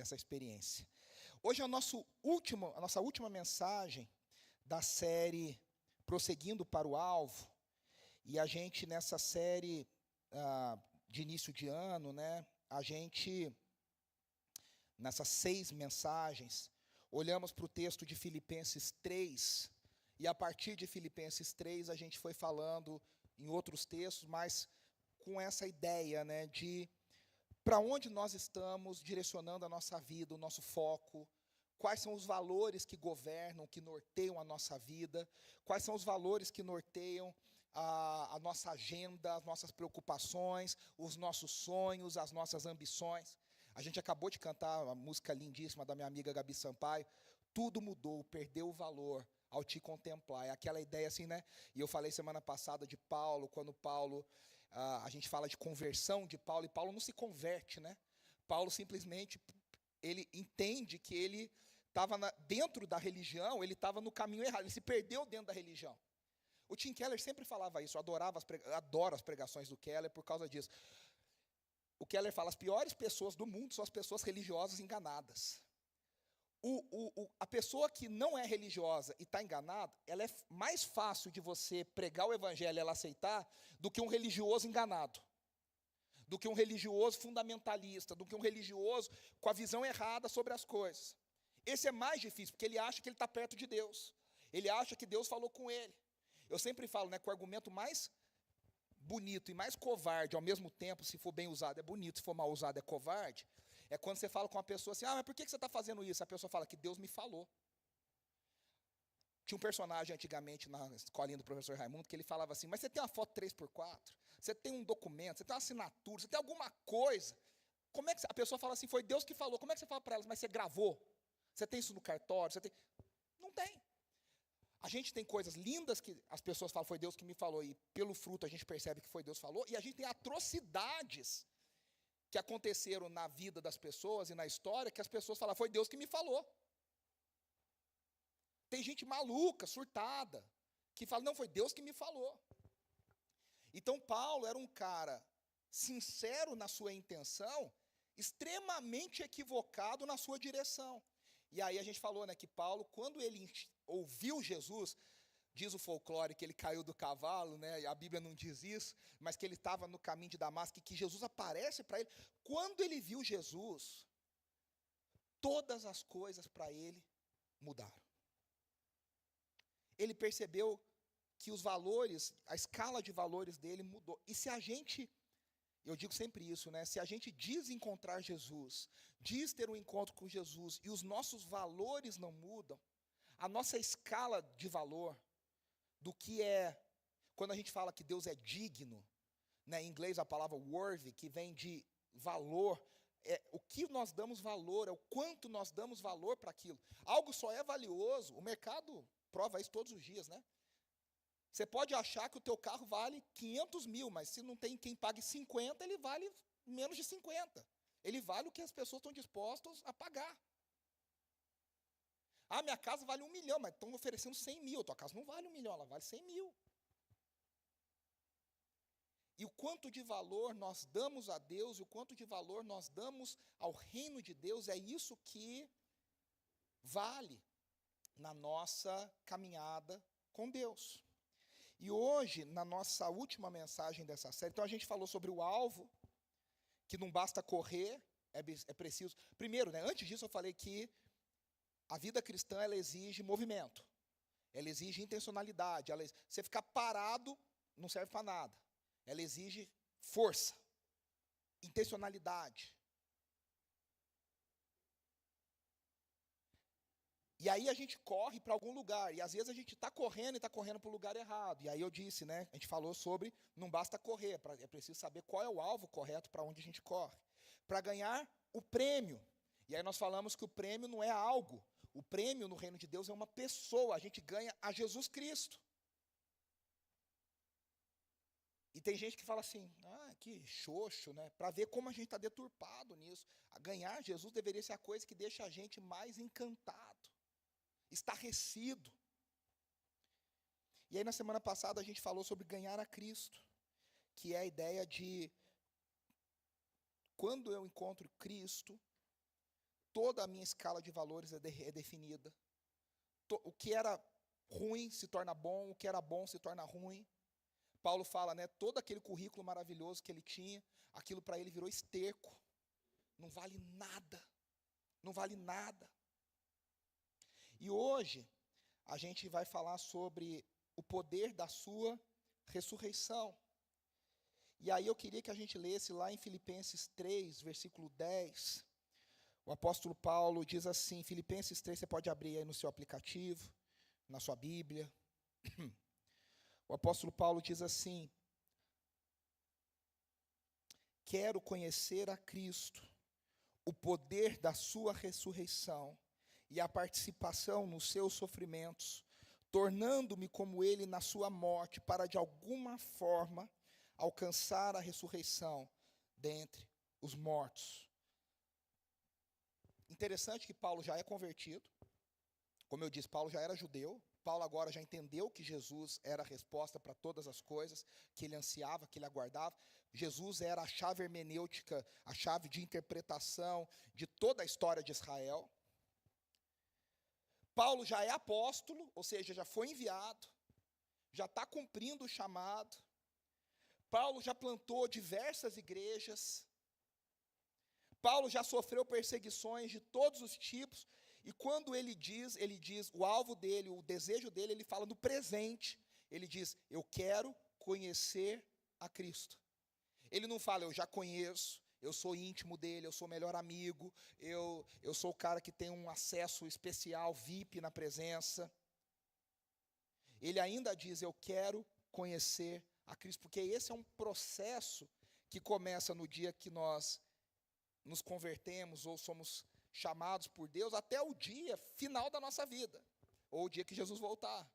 essa experiência. Hoje é a nossa última mensagem da série Prosseguindo para o Alvo. E a gente, nessa série de início de ano, né, a gente, nessas 6 mensagens, olhamos para o texto de Filipenses 3, e a partir de Filipenses 3 a gente foi falando em outros textos, mas com essa ideia, né, de para onde nós estamos direcionando a nossa vida, o nosso foco, quais são os valores que governam, que norteiam a nossa vida, quais são os valores que norteiam a nossa agenda, as nossas preocupações, os nossos sonhos, as nossas ambições. A gente acabou de cantar uma música lindíssima da minha amiga Gabi Sampaio, tudo mudou, perdeu o valor ao te contemplar. É aquela ideia assim, né? E eu falei semana passada de Paulo, quando Paulo, a gente fala de conversão de Paulo, e Paulo não se converte, né? Paulo simplesmente, ele entende que ele estava dentro da religião, ele estava no caminho errado, ele se perdeu dentro da religião. O Tim Keller sempre falava isso, eu adoro as pregações do Keller por causa disso. O Keller fala, as piores pessoas do mundo são as pessoas religiosas enganadas. A pessoa que não é religiosa e está enganada, ela é mais fácil de você pregar o evangelho e ela aceitar do que um religioso enganado, do que um religioso fundamentalista, do que um religioso com a visão errada sobre as coisas. Esse é mais difícil, porque ele acha que ele está perto de Deus. Ele acha que Deus falou com ele. Eu sempre falo, né, que o argumento mais bonito e mais covarde ao mesmo tempo, se for bem usado é bonito, se for mal usado é covarde, é quando você fala com uma pessoa assim, mas por que você está fazendo isso? A pessoa fala que Deus me falou. Tinha um personagem antigamente na escolinha do professor Raimundo que ele falava assim, mas você tem uma foto 3x4, você tem um documento, você tem uma assinatura, você tem alguma coisa. Como é que a pessoa fala assim, foi Deus que falou, como é que você fala para elas, mas você gravou? Você tem isso no cartório? Você tem? Não tem. A gente tem coisas lindas que as pessoas falam, foi Deus que me falou, e pelo fruto a gente percebe que foi Deus que falou, e a gente tem atrocidades que aconteceram na vida das pessoas e na história, que as pessoas falam, foi Deus que me falou. Tem gente maluca, surtada, que fala, não, foi Deus que me falou. Então Paulo era um cara sincero na sua intenção, extremamente equivocado na sua direção. E aí a gente falou, né, que Paulo, quando ele ouviu Jesus, diz o folclore que ele caiu do cavalo, né, a Bíblia não diz isso, mas que ele estava no caminho de Damasco, e que Jesus aparece para ele. Quando ele viu Jesus, todas as coisas para ele mudaram. Ele percebeu que os valores, a escala de valores dele mudou. E se a gente, eu digo sempre isso, né? Se a gente diz encontrar Jesus, diz ter um encontro com Jesus, e os nossos valores não mudam, a nossa escala de valor, do que é, quando a gente fala que Deus é digno, né, em inglês a palavra worthy, que vem de valor, é o que nós damos valor, é o quanto nós damos valor para aquilo. Algo só é valioso, o mercado prova isso todos os dias, né? Você pode achar que o teu carro vale 500 mil, mas se não tem quem pague 50, ele vale menos de 50. Ele vale o que as pessoas estão dispostas a pagar. Minha casa vale 1 milhão, mas estão oferecendo 100 mil. Tua casa não vale 1 milhão, ela vale 100 mil. E o quanto de valor nós damos a Deus, e o quanto de valor nós damos ao reino de Deus, é isso que vale na nossa caminhada com Deus. E hoje, na nossa última mensagem dessa série, então a gente falou sobre o alvo, que não basta correr, é preciso. Primeiro, né, antes disso eu falei que a vida cristã ela exige movimento, ela exige intencionalidade, você ficar parado não serve para nada. Ela exige força, intencionalidade. E aí a gente corre para algum lugar, e às vezes a gente está correndo e está correndo para o lugar errado. E aí eu disse, né, a gente falou sobre, não basta correr, é preciso saber qual é o alvo correto para onde a gente corre. Para ganhar o prêmio. E aí nós falamos que o prêmio não é algo, o prêmio no reino de Deus é uma pessoa, a gente ganha a Jesus Cristo. E tem gente que fala assim, que xoxo, né? Para ver como a gente está deturpado nisso. A ganhar Jesus deveria ser a coisa que deixa a gente mais encantado, estarrecido. E aí na semana passada a gente falou sobre ganhar a Cristo, que é a ideia de, quando eu encontro Cristo, toda a minha escala de valores é definida. O que era ruim se torna bom, o que era bom se torna ruim. Paulo fala, né, todo aquele currículo maravilhoso que ele tinha, aquilo para ele virou esterco. Não vale nada. Não vale nada. E hoje, a gente vai falar sobre o poder da sua ressurreição. E aí eu queria que a gente lesse lá em Filipenses 3, versículo 10. O apóstolo Paulo diz assim, Filipenses 3, você pode abrir aí no seu aplicativo, na sua Bíblia. O apóstolo Paulo diz assim: quero conhecer a Cristo, o poder da sua ressurreição e a participação nos seus sofrimentos, tornando-me como ele na sua morte, para de alguma forma alcançar a ressurreição dentre os mortos. Interessante que Paulo já é convertido. Como eu disse, Paulo já era judeu. Paulo agora já entendeu que Jesus era a resposta para todas as coisas que ele ansiava, que ele aguardava. Jesus era a chave hermenêutica, a chave de interpretação de toda a história de Israel. Paulo já é apóstolo, ou seja, já foi enviado, já está cumprindo o chamado. Paulo já plantou diversas igrejas. Paulo já sofreu perseguições de todos os tipos. E quando ele diz o alvo dele, o desejo dele, ele fala no presente. Ele diz, eu quero conhecer a Cristo. Ele não fala, eu já conheço, eu sou íntimo dele, eu sou melhor amigo, eu sou o cara que tem um acesso especial, VIP na presença. Ele ainda diz, eu quero conhecer a Cristo, porque esse é um processo que começa no dia que nós nos convertemos ou somos chamados por Deus, até o dia final da nossa vida, ou o dia que Jesus voltar.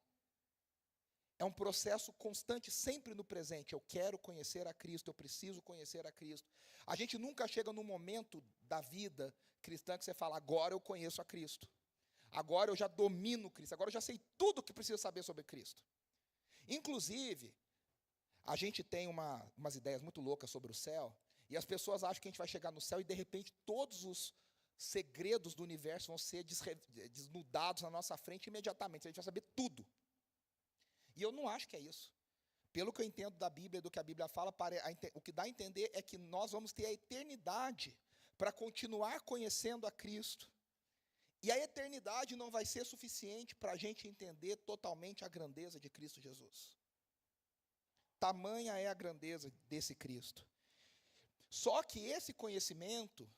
É um processo constante, sempre no presente. Eu quero conhecer a Cristo, eu preciso conhecer a Cristo. A gente nunca chega num momento da vida cristã que você fala, agora eu conheço a Cristo. Agora eu já domino Cristo, agora eu já sei tudo o que preciso saber sobre Cristo. Inclusive, a gente tem umas ideias muito loucas sobre o céu, e as pessoas acham que a gente vai chegar no céu e, de repente, todos os segredos do universo vão ser desnudados na nossa frente imediatamente. A gente vai saber tudo. E eu não acho que é isso. Pelo que eu entendo da Bíblia, do que a Bíblia fala, o que dá a entender é que nós vamos ter a eternidade para continuar conhecendo a Cristo. E a eternidade não vai ser suficiente para a gente entender totalmente a grandeza de Cristo Jesus. Tamanha é a grandeza desse Cristo. Só que esse conhecimento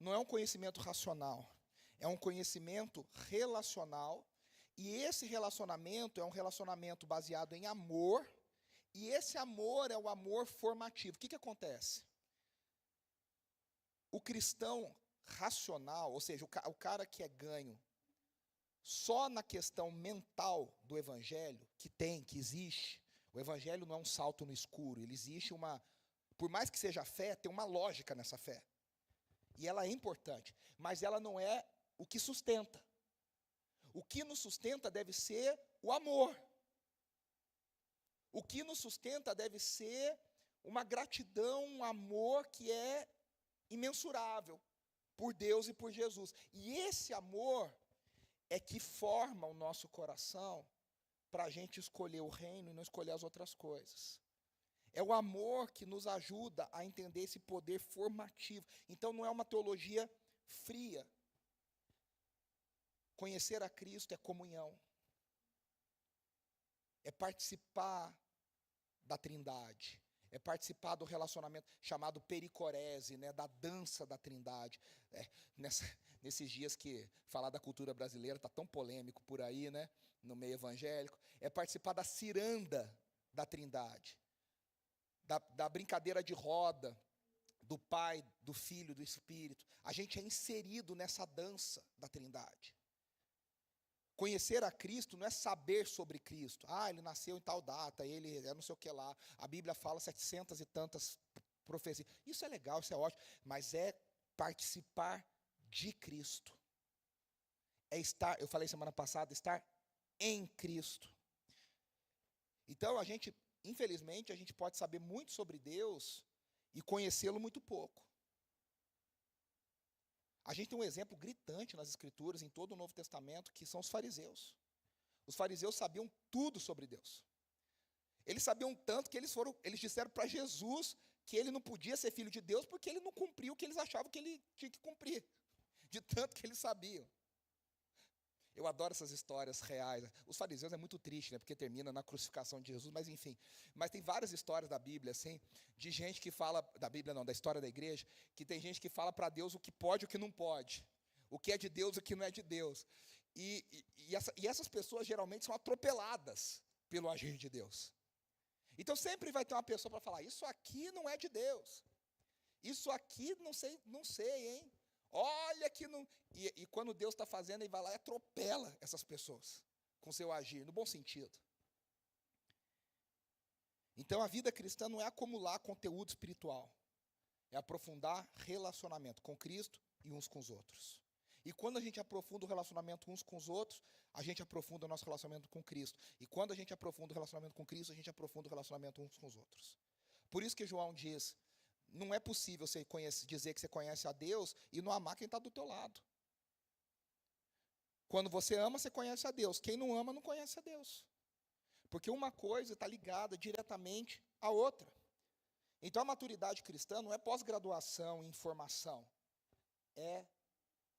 não é um conhecimento racional, é um conhecimento relacional, e esse relacionamento é um relacionamento baseado em amor, e esse amor é o amor formativo. O que acontece? O cristão racional, ou seja, o cara que é ganho só na questão mental do evangelho, que existe, o evangelho não é um salto no escuro, ele existe por mais que seja fé, tem uma lógica nessa fé. E ela é importante, mas ela não é o que sustenta. O que nos sustenta deve ser o amor. O que nos sustenta deve ser uma gratidão, um amor que é imensurável por Deus e por Jesus. E esse amor é que forma o nosso coração para a gente escolher o reino e não escolher as outras coisas. É o amor que nos ajuda a entender esse poder formativo. Então não é uma teologia fria. Conhecer a Cristo é comunhão. É participar da Trindade. É participar do relacionamento chamado pericorese, né, da dança da Trindade. Nesses dias que falar da cultura brasileira está tão polêmico por aí, né, no meio evangélico. É participar da ciranda da Trindade. Da brincadeira de roda, do Pai, do Filho, do Espírito. A gente é inserido nessa dança da Trindade. Conhecer a Cristo não é saber sobre Cristo. Ele nasceu em tal data, ele é não sei o que lá. A Bíblia fala 700 e tantas profecias. Isso é legal, isso é ótimo, mas é participar de Cristo. É estar, eu falei semana passada, estar em Cristo. Então, infelizmente, a gente pode saber muito sobre Deus e conhecê-lo muito pouco. A gente tem um exemplo gritante nas Escrituras, em todo o Novo Testamento, que são os fariseus. Os fariseus sabiam tudo sobre Deus. Eles sabiam tanto que eles disseram para Jesus que ele não podia ser filho de Deus porque ele não cumpriu o que eles achavam que ele tinha que cumprir, de tanto que eles sabiam. Eu adoro essas histórias reais. Os fariseus é muito triste, né, porque termina na crucificação de Jesus, mas enfim. Mas tem várias histórias da Bíblia, assim, de gente que fala, da Bíblia não, da história da igreja, que tem gente que fala para Deus o que pode e o que não pode, o que é de Deus e o que não é de Deus. E essas pessoas geralmente são atropeladas pelo agir de Deus. Então sempre vai ter uma pessoa para falar, isso aqui não é de Deus. Isso aqui não sei, hein? Olha que não. E quando Deus está fazendo, ele vai lá e atropela essas pessoas com seu agir, no bom sentido. Então a vida cristã não é acumular conteúdo espiritual, é aprofundar relacionamento com Cristo e uns com os outros. E quando a gente aprofunda o relacionamento uns com os outros, a gente aprofunda o nosso relacionamento com Cristo. E quando a gente aprofunda o relacionamento com Cristo, a gente aprofunda o relacionamento uns com os outros. Por isso que João diz, não é possível você dizer que você conhece a Deus e não amar quem está do teu lado. Quando você ama, você conhece a Deus. Quem não ama, não conhece a Deus. Porque uma coisa está ligada diretamente à outra. Então a maturidade cristã não é pós-graduação em formação. É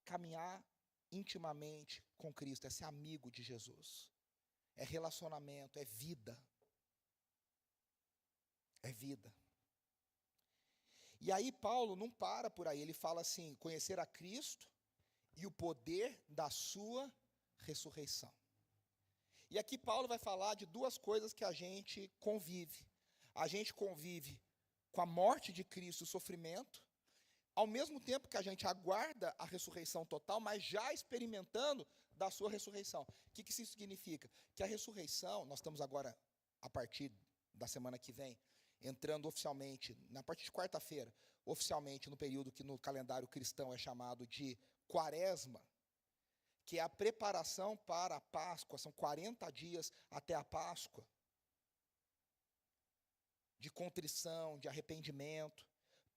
caminhar intimamente com Cristo, é ser amigo de Jesus. É relacionamento, é vida. É vida. E aí Paulo não para por aí, ele fala assim, conhecer a Cristo e o poder da sua ressurreição. E aqui Paulo vai falar de duas coisas que a gente convive. A gente convive com a morte de Cristo, o sofrimento, ao mesmo tempo que a gente aguarda a ressurreição total, mas já experimentando da sua ressurreição. O que isso significa? Que a ressurreição, nós estamos agora, a partir da semana que vem, entrando oficialmente, na partir de quarta-feira, oficialmente no período que no calendário cristão é chamado de Quaresma, que é a preparação para a Páscoa, são 40 dias até a Páscoa, de contrição, de arrependimento,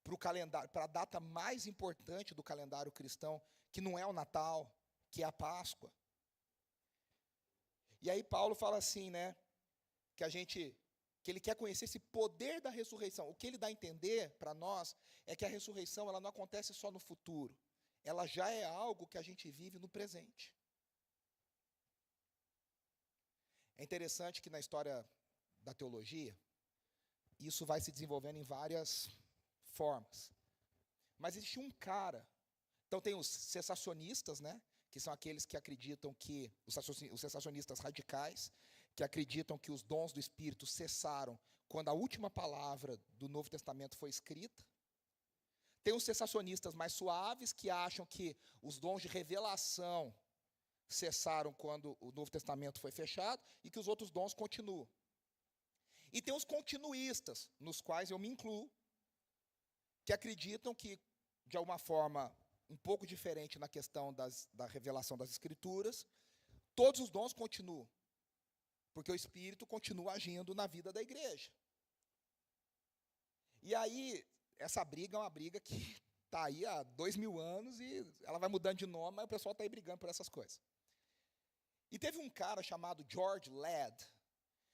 para o calendário, para a data mais importante do calendário cristão, que não é o Natal, que é a Páscoa. E aí Paulo fala assim, né, que ele quer conhecer esse poder da ressurreição. O que ele dá a entender para nós é que a ressurreição ela não acontece só no futuro. Ela já é algo que a gente vive no presente. É interessante que na história da teologia, isso vai se desenvolvendo em várias formas. Mas existe um cara, então tem os cessacionistas, né, que são aqueles que acreditam que, os cessacionistas radicais, que acreditam que os dons do Espírito cessaram quando a última palavra do Novo Testamento foi escrita. Tem os cessacionistas mais suaves, que acham que os dons de revelação cessaram quando o Novo Testamento foi fechado e que os outros dons continuam. E tem os continuistas, nos quais eu me incluo, que acreditam que, de alguma forma um pouco diferente na questão da revelação das Escrituras, todos os dons continuam, porque o Espírito continua agindo na vida da igreja. E aí, essa briga é uma briga que está aí há 2000 anos e ela vai mudando de nome, mas o pessoal está aí brigando por essas coisas. E teve um cara chamado George Ladd,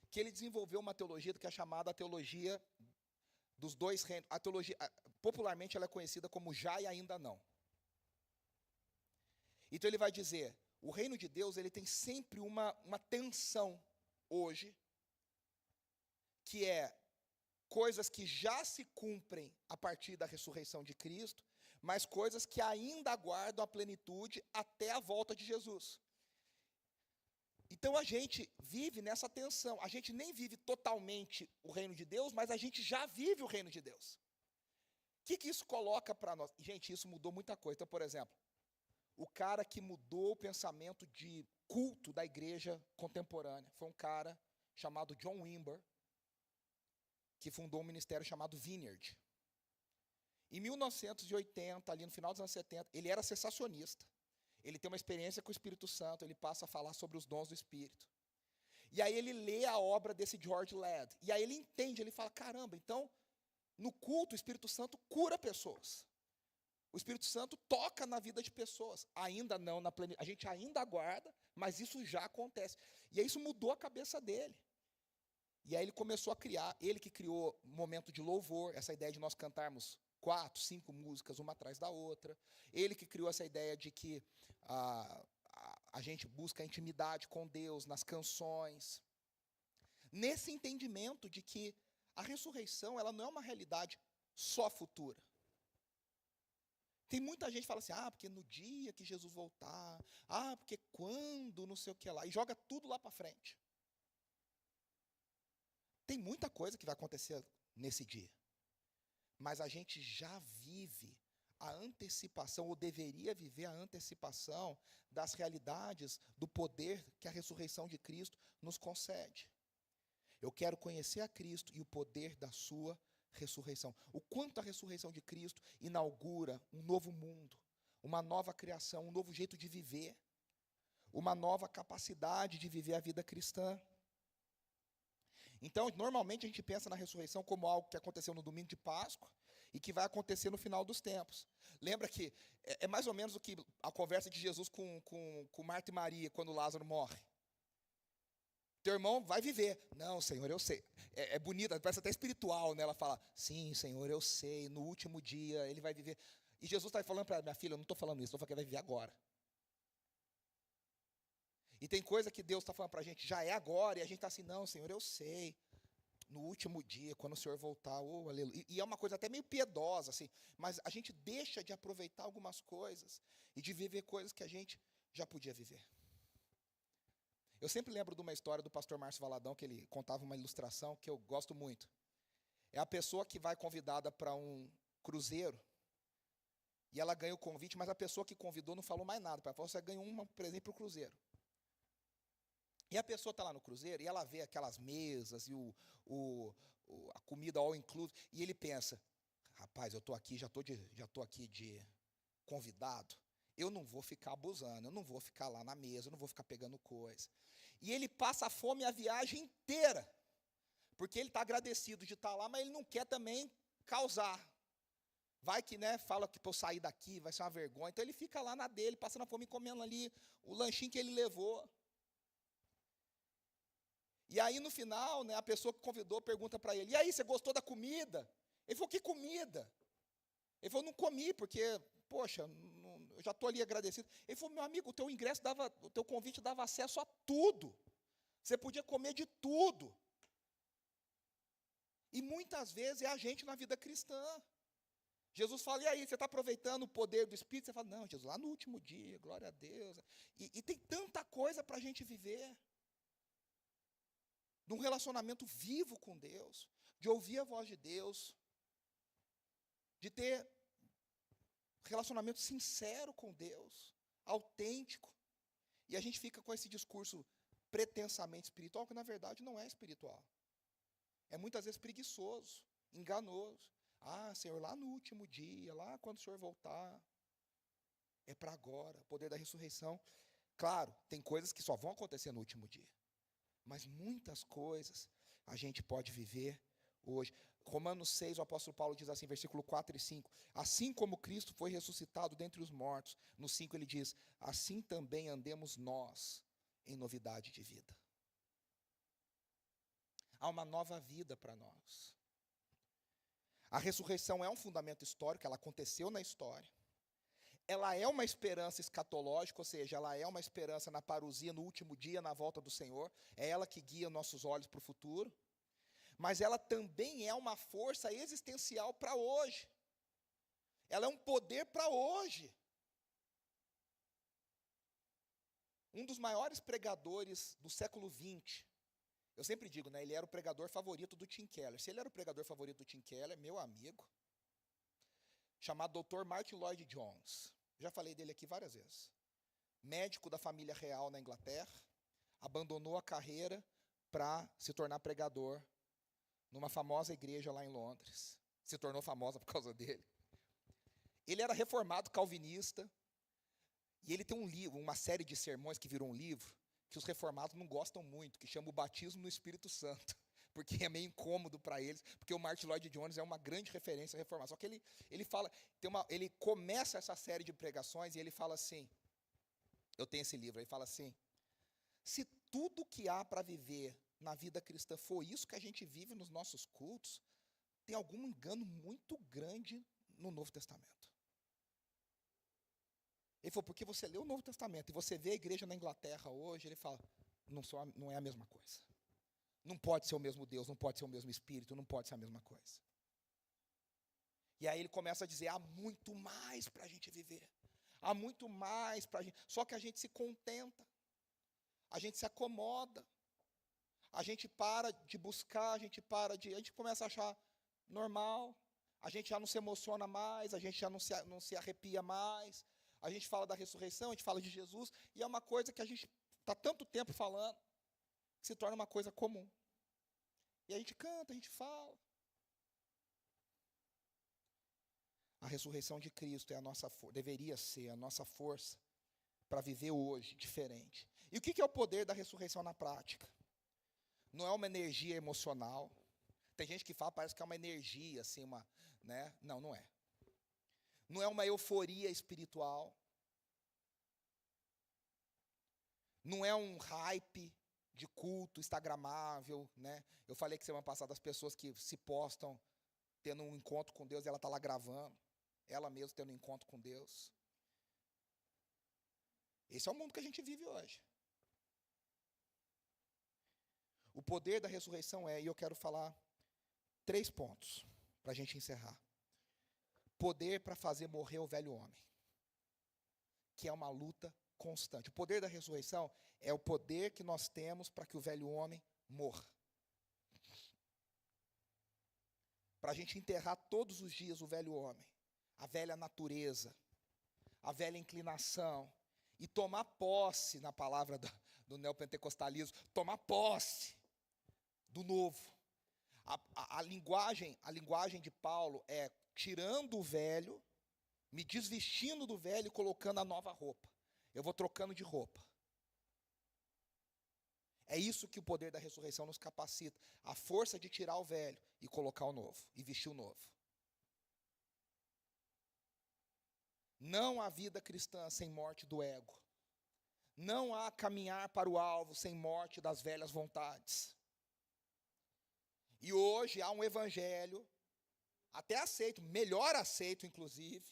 que ele desenvolveu uma teologia que é chamada a teologia dos dois reinos. A teologia, popularmente, ela é conhecida como já e ainda não. Então ele vai dizer, o reino de Deus ele tem sempre uma tensão hoje, que é coisas que já se cumprem a partir da ressurreição de Cristo, mas coisas que ainda aguardam a plenitude até a volta de Jesus. Então a gente vive nessa tensão, a gente nem vive totalmente o reino de Deus, mas a gente já vive o reino de Deus. O que isso coloca para nós? Gente, isso mudou muita coisa. Então, por exemplo, o cara que mudou o pensamento de culto da igreja contemporânea foi um cara chamado John Wimber, que fundou um ministério chamado Vineyard. Em 1980, ali no final dos anos 70, ele era cessacionista. Ele tem uma experiência com o Espírito Santo, ele passa a falar sobre os dons do Espírito. E aí ele lê a obra desse George Ladd. E aí ele entende, ele fala, caramba, então, no culto o Espírito Santo cura pessoas. O Espírito Santo toca na vida de pessoas. Ainda não na plenitude. A gente ainda aguarda, mas isso já acontece. E aí isso mudou a cabeça dele. E aí ele começou a criar, ele que criou um momento de louvor, essa ideia de nós cantarmos 4, 5 músicas uma atrás da outra. Ele que criou essa ideia de que a gente busca a intimidade com Deus nas canções. Nesse entendimento de que a ressurreição ela não é uma realidade só futura. Tem muita gente que fala assim, porque no dia que Jesus voltar, porque quando, não sei o que lá, e joga tudo lá para frente. Tem muita coisa que vai acontecer nesse dia. Mas a gente já vive a antecipação, ou deveria viver a antecipação das realidades do poder que a ressurreição de Cristo nos concede. Eu quero conhecer a Cristo e o poder da sua ressurreição. O quanto a ressurreição de Cristo inaugura um novo mundo, uma nova criação, um novo jeito de viver, uma nova capacidade de viver a vida cristã. Então, normalmente a gente pensa na ressurreição como algo que aconteceu no domingo de Páscoa e que vai acontecer no final dos tempos. Lembra que é mais ou menos o que a conversa de Jesus com Marta e Maria quando Lázaro morre. Teu irmão vai viver. Não, Senhor, eu sei. É bonita, parece até espiritual, né? Ela fala, sim, Senhor, eu sei, no último dia ele vai viver. E Jesus está falando para ela, minha filha, eu não estou falando isso, estou falando que ele vai viver agora. E tem coisa que Deus está falando para a gente, já é agora, e a gente está assim, não, Senhor, eu sei. No último dia, quando o Senhor voltar, oh, aleluia. E é uma coisa até meio piedosa, assim, mas a gente deixa de aproveitar algumas coisas e de viver coisas que a gente já podia viver. Eu sempre lembro de uma história do pastor Márcio Valadão, que ele contava uma ilustração que eu gosto muito. É a pessoa que vai convidada para um cruzeiro, e ela ganha o convite, mas a pessoa que convidou não falou mais nada. Ela falou, você ganhou um presente para o cruzeiro. E a pessoa está lá no cruzeiro, e ela vê aquelas mesas, e a comida all inclusive, e ele pensa, rapaz, eu estou aqui, já estou aqui de convidado, eu não vou ficar abusando, eu não vou ficar lá na mesa, eu não vou ficar pegando coisa. E ele passa fome a viagem inteira, porque ele está agradecido de estar lá, mas ele não quer também causar. Vai que, fala que para eu sair daqui vai ser uma vergonha. Então ele fica lá na dele, passando a fome e comendo ali o lanchinho que ele levou. E aí no final, a pessoa que convidou pergunta para ele, e aí, você gostou da comida? Ele falou, que comida? Ele falou, não comi, porque, poxa, eu já estou ali agradecido. Ele falou, meu amigo, o teu convite dava acesso a tudo. Você podia comer de tudo. E muitas vezes é a gente na vida cristã. Jesus fala, e aí, você está aproveitando o poder do Espírito? Você fala, não, Jesus, lá no último dia, glória a Deus. E tem tanta coisa para a gente viver. De um relacionamento vivo com Deus, de ouvir a voz de Deus, de ter relacionamento sincero com Deus, autêntico. E a gente fica com esse discurso pretensamente espiritual, que na verdade não é espiritual. É muitas vezes preguiçoso, enganoso. Senhor, lá no último dia, lá quando o Senhor voltar, é para agora, o poder da ressurreição. Claro, tem coisas que só vão acontecer no último dia. Mas muitas coisas a gente pode viver hoje. Romanos 6, o apóstolo Paulo diz assim, versículo 4 e 5. Assim como Cristo foi ressuscitado dentre os mortos. No 5 ele diz, assim também andemos nós em novidade de vida. Há uma nova vida para nós. A ressurreição é um fundamento histórico, ela aconteceu na história. Ela é uma esperança escatológica, ou seja, ela é uma esperança na parousia, no último dia, na volta do Senhor. É ela que guia nossos olhos para o futuro. Mas ela também é uma força existencial para hoje. Ela é um poder para hoje. Um dos maiores pregadores do século XX, eu sempre digo, ele era o pregador favorito do Tim Keller. Se ele era o pregador favorito do Tim Keller, meu amigo, chamado Dr. Martin Lloyd Jones. Já falei dele aqui várias vezes. Médico da família real na Inglaterra, abandonou a carreira para se tornar pregador numa famosa igreja lá em Londres. Se tornou famosa por causa dele. Ele era reformado calvinista, e ele tem um livro, uma série de sermões que virou um livro, que os reformados não gostam muito, que chama O Batismo no Espírito Santo. porque é meio incômodo para eles, porque o Martin Lloyd Jones é uma grande referência à reformação. Só que ele fala, ele começa essa série de pregações e ele fala assim, eu tenho esse livro, ele fala assim, se tudo que há para viver na vida cristã for isso que a gente vive nos nossos cultos, tem algum engano muito grande no Novo Testamento. Ele falou, porque você lê o Novo Testamento e você vê a igreja na Inglaterra hoje, ele fala, não é a mesma coisa. Não pode ser o mesmo Deus, não pode ser o mesmo Espírito, não pode ser a mesma coisa. E aí ele começa a dizer, há muito mais para a gente viver. Há muito mais para a gente. Só que a gente se contenta. A gente se acomoda. A gente para de buscar, a gente começa a achar normal. A gente já não se emociona mais, a gente já não se arrepia mais. A gente fala da ressurreição, a gente fala de Jesus, e é uma coisa que a gente está tanto tempo falando, que se torna uma coisa comum. E a gente canta, a gente fala. A ressurreição de Cristo é a nossa deveria ser a nossa força para viver hoje diferente. E o que é o poder da ressurreição na prática? Não é uma energia emocional. Tem gente que fala, parece que é uma energia, assim, né? Não, não é. Não é uma euforia espiritual. Não é um hype de culto instagramável, né? Eu falei que semana passada as pessoas que se postam tendo um encontro com Deus, ela está lá gravando. Ela mesma tendo um encontro com Deus. Esse é o mundo que a gente vive hoje. O poder da ressurreição e eu quero falar 3 pontos para a gente encerrar. Poder para fazer morrer o velho homem, que é uma luta constante. O poder da ressurreição é o poder que nós temos para que o velho homem morra. Para a gente enterrar todos os dias o velho homem, a velha natureza, a velha inclinação, e tomar posse, na palavra do neopentecostalismo, tomar posse do novo. A linguagem de Paulo é tirando o velho, me desvestindo do velho e colocando a nova roupa. Eu vou trocando de roupa. É isso que o poder da ressurreição nos capacita. A força de tirar o velho e colocar o novo, e vestir o novo. Não há vida cristã sem morte do ego. Não há caminhar para o alvo sem morte das velhas vontades. E hoje há um evangelho, até aceito, melhor aceito inclusive,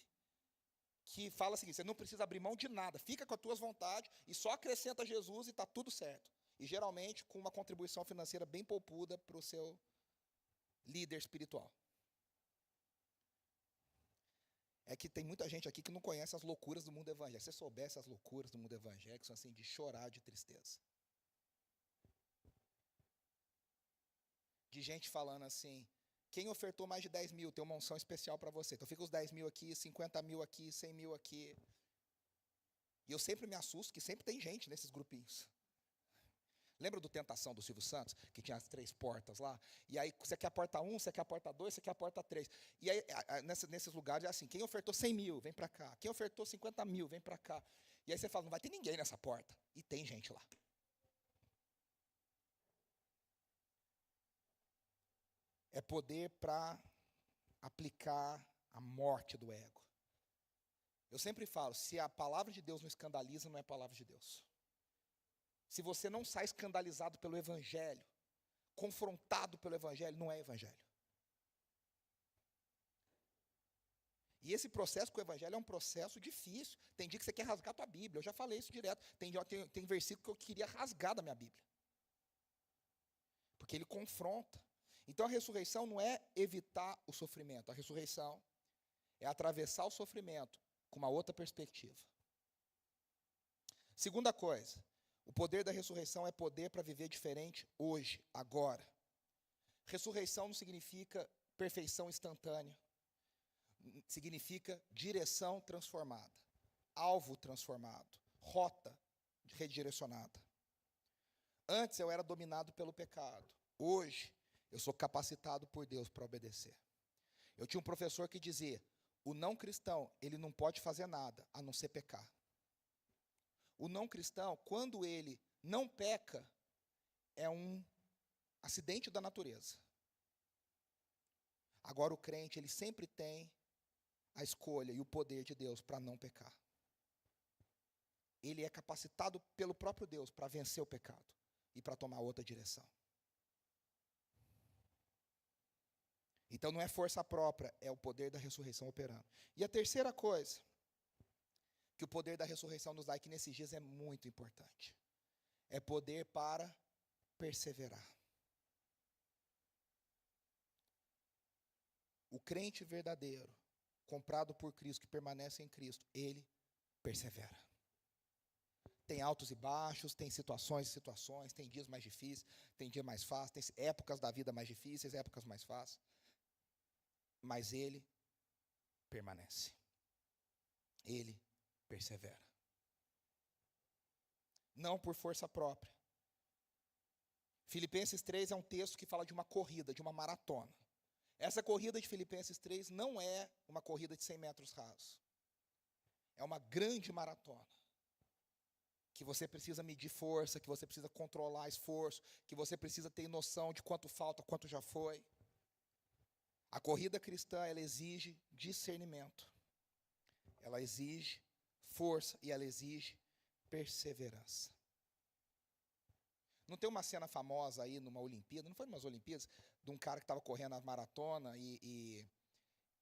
que fala o seguinte, você não precisa abrir mão de nada, fica com as tuas vontades e só acrescenta Jesus e está tudo certo. E geralmente com uma contribuição financeira bem poupuda para o seu líder espiritual. É que tem muita gente aqui que não conhece as loucuras do mundo evangélico. Se você soubesse as loucuras do mundo evangélico, são assim, de chorar de tristeza. De gente falando assim, quem ofertou mais de 10 mil tem uma unção especial para você. Então fica os 10 mil aqui, 50 mil aqui, 100 mil aqui. E eu sempre me assusto que sempre tem gente nesses grupinhos. Lembra do Tentação do Silvio Santos? Que tinha as 3 portas lá? E aí você quer a porta 1, você quer a porta 2, você quer a porta 3. E aí nesses lugares é assim, quem ofertou 100 mil, vem para cá. Quem ofertou 50 mil, vem para cá. E aí você fala, não vai ter ninguém nessa porta. E tem gente lá. É poder para aplicar a morte do ego. Eu sempre falo, se a palavra de Deus não escandaliza, não é palavra de Deus. Se você não sai escandalizado pelo Evangelho, confrontado pelo Evangelho, não é Evangelho. E esse processo com o Evangelho é um processo difícil. Tem dia que você quer rasgar a tua Bíblia. Eu já falei isso direto. Tem versículo que eu queria rasgar da minha Bíblia. Porque ele confronta. Então a ressurreição não é evitar o sofrimento. A ressurreição é atravessar o sofrimento com uma outra perspectiva. Segunda coisa, o poder da ressurreição é poder para viver diferente hoje, agora. Ressurreição não significa perfeição instantânea. Significa direção transformada, alvo transformado, rota redirecionada. Antes eu era dominado pelo pecado. Hoje eu sou capacitado por Deus para obedecer. Eu tinha um professor que dizia, o não cristão, ele não pode fazer nada, a não ser pecar. O não cristão, quando ele não peca, é um acidente da natureza. Agora o crente, ele sempre tem a escolha e o poder de Deus para não pecar. Ele é capacitado pelo próprio Deus para vencer o pecado e para tomar outra direção. Então não é força própria, é o poder da ressurreição operando. E a terceira coisa que o poder da ressurreição nos dá, e que nesses dias é muito importante, é poder para perseverar. O crente verdadeiro, comprado por Cristo, que permanece em Cristo, ele persevera. Tem altos e baixos, tem situações e situações, tem dias mais difíceis, tem dias mais fáceis, tem épocas da vida mais difíceis, épocas mais fáceis. Mas ele permanece. Ele persevera. Não por força própria. Filipenses 3 é um texto que fala de uma corrida, de uma maratona. Essa corrida de Filipenses 3 não é uma corrida de 100 metros rasos. É uma grande maratona. Que você precisa medir força, que você precisa controlar esforço, que você precisa ter noção de quanto falta, quanto já foi. A corrida cristã, ela exige discernimento. Ela exige força e ela exige perseverança. Não tem uma cena famosa aí numa Olimpíada, não foi umas Olimpíadas, de um cara que estava correndo a maratona e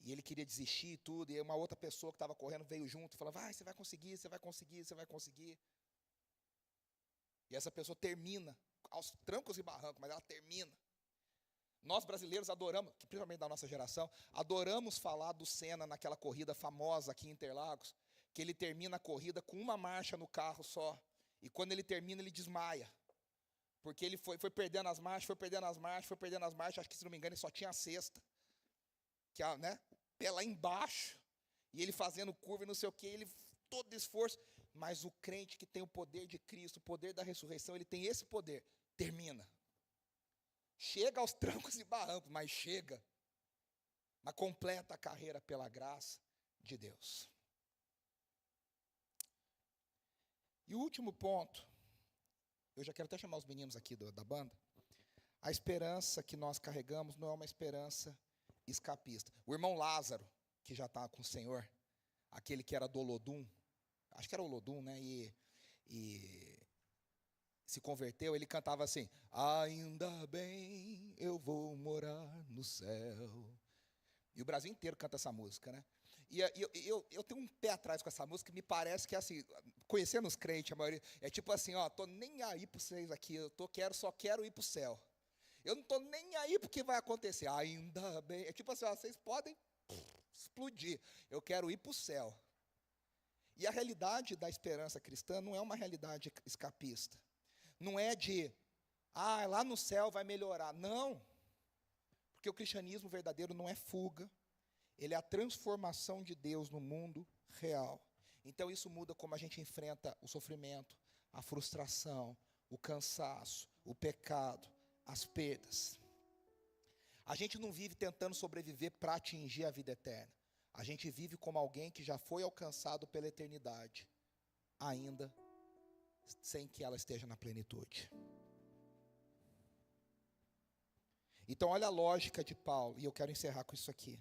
ele queria desistir e tudo, e uma outra pessoa que estava correndo veio junto e falava, vai, você vai conseguir, você vai conseguir, você vai conseguir. E essa pessoa termina, aos trancos e barrancos, mas ela termina. Nós brasileiros adoramos, principalmente da nossa geração, adoramos falar do Senna naquela corrida famosa aqui em Interlagos, que ele termina a corrida com uma marcha no carro só. E quando ele termina, ele desmaia. Porque ele foi perdendo as marchas, foi perdendo as marchas, acho que, se não me engano, ele só tinha a sexta. Que é, né, o pé lá embaixo, e ele fazendo curva e não sei o quê, ele todo esforço. Mas o crente que tem o poder de Cristo, o poder da ressurreição, ele tem esse poder, termina. Chega aos trancos e barrancos, mas chega. Mas completa a carreira pela graça de Deus. E o último ponto, eu já quero até chamar os meninos aqui da banda. A esperança que nós carregamos não é uma esperança escapista. O irmão Lázaro, que já está com o Senhor, aquele que era do Olodum, acho que era o Olodum, né? E se converteu, ele cantava assim, ainda bem eu vou morar no céu. E o Brasil inteiro canta essa música, né? E eu tenho um pé atrás com essa música, me parece que, assim, conhecendo os crentes, a maioria, é tipo assim, ó, tô nem aí para vocês aqui, só quero ir para o céu. Eu não tô nem aí porque vai acontecer, ainda bem. É tipo assim, ó, vocês podem explodir, eu quero ir para o céu. E a realidade da esperança cristã não é uma realidade escapista. Não é de, lá no céu vai melhorar. Não. Porque o cristianismo verdadeiro não é fuga. Ele é a transformação de Deus no mundo real. Então isso muda como a gente enfrenta o sofrimento, a frustração, o cansaço, o pecado, as perdas. A gente não vive tentando sobreviver para atingir a vida eterna. A gente vive como alguém que já foi alcançado pela eternidade, ainda sem que ela esteja na plenitude. Então olha a lógica de Paulo, e eu quero encerrar com isso aqui.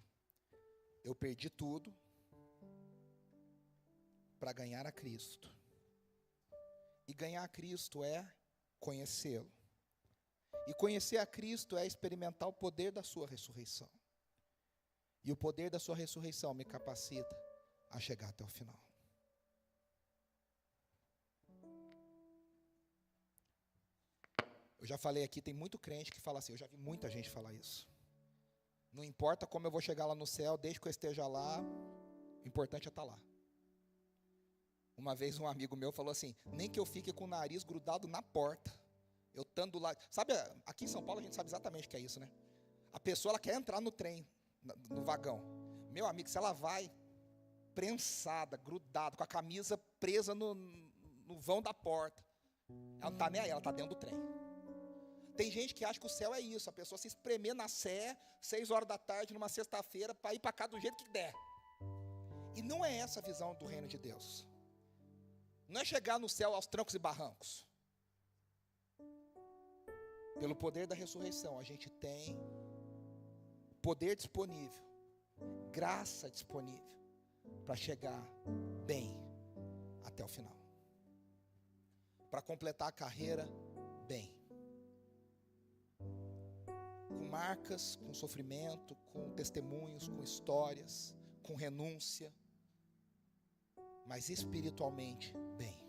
Eu perdi tudo para ganhar a Cristo. E ganhar a Cristo é conhecê-lo. E conhecer a Cristo é experimentar o poder da sua ressurreição. E o poder da sua ressurreição me capacita a chegar até o final. Eu já falei aqui, tem muito crente que fala assim, eu já vi muita gente falar isso. Não importa como eu vou chegar lá no céu, desde que eu esteja lá, o importante é estar lá. Uma vez um amigo meu falou assim, nem que eu fique com o nariz grudado na porta, eu estando lá. Sabe, aqui em São Paulo a gente sabe exatamente o que é isso, né? A pessoa, ela quer entrar no trem, no vagão. Meu amigo, se ela vai prensada, grudada, com a camisa presa no vão da porta, ela não está nem aí, ela está dentro do trem. Tem gente que acha que o céu é isso, a pessoa se espremer na Sé, 6 horas da tarde, numa sexta-feira, para ir para cá do jeito que der. E não é essa a visão do reino de Deus. Não é chegar no céu aos trancos e barrancos. pelo poder da ressurreição, a gente tem poder disponível, graça disponível, para chegar bem até o final, para completar a carreira bem, com marcas, com sofrimento, com testemunhos, com histórias, com renúncia, mas espiritualmente bem.